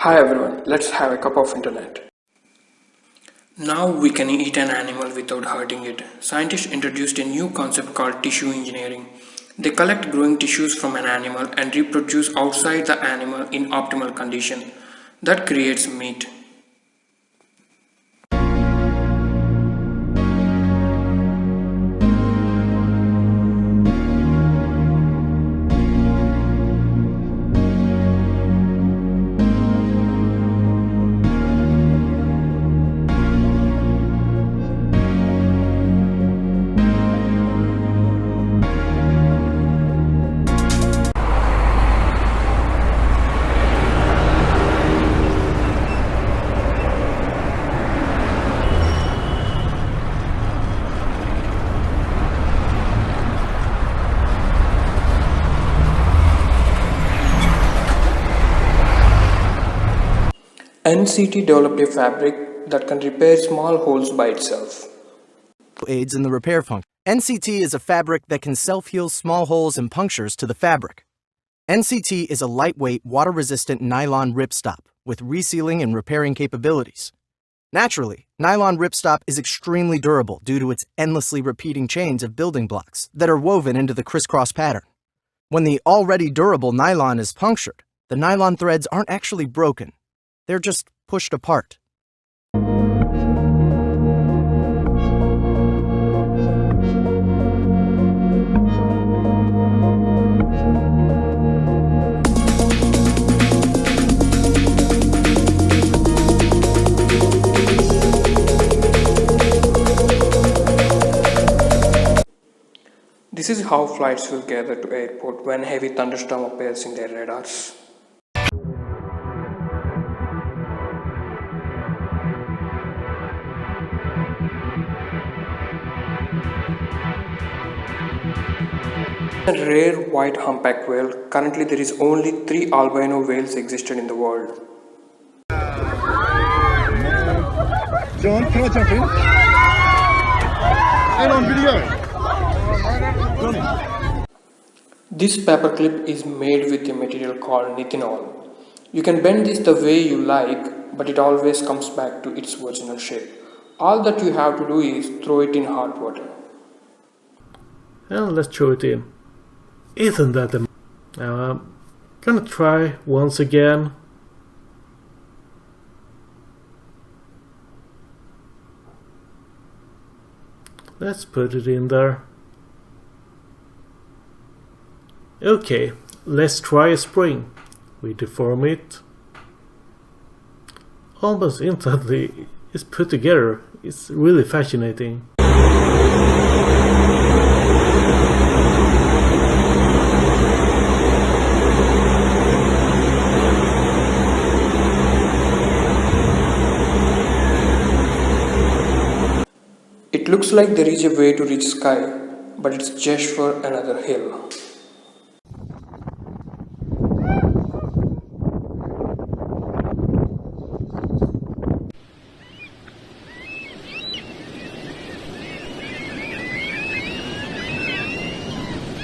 Hi everyone, let's have a cup of internet. Now we can eat an animal without hurting it. Scientists introduced a new concept called tissue engineering. They collect growing tissues from an animal and reproduce outside the animal in optimal condition. That creates meat. NCT developed a fabric that can repair small holes by itself. Aids in the repair function. NCT is a fabric that can self-heal small holes and punctures to the fabric. NCT is a lightweight, water-resistant nylon ripstop with resealing and repairing capabilities. Naturally, nylon ripstop is extremely durable due to its endlessly repeating chains of building blocks that are woven into the crisscross pattern. When the already durable nylon is punctured, the nylon threads aren't actually broken. They're just pushed apart. This is how flights will gather to airport when heavy thunderstorm appears in their radars. A rare white humpback whale. Currently there is only 3 albino whales existed in the world. John, can I jump in? And on video. Johnny. This paperclip is made with a material called nithinol. You can bend this the way you like, but it always comes back to its original shape. All that you have to do is throw it in hot water. And let's throw it in. Isn't that the... Gonna try once again. Let's put it in there. Okay, let's try a spring. We deform it. Almost instantly it's put together. It's really fascinating. It looks like there is a way to reach sky, but it's just for another hill.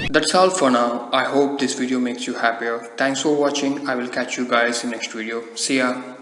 That's all for now. I hope this video makes you happier. Thanks for watching. I will catch you guys in next video. See ya.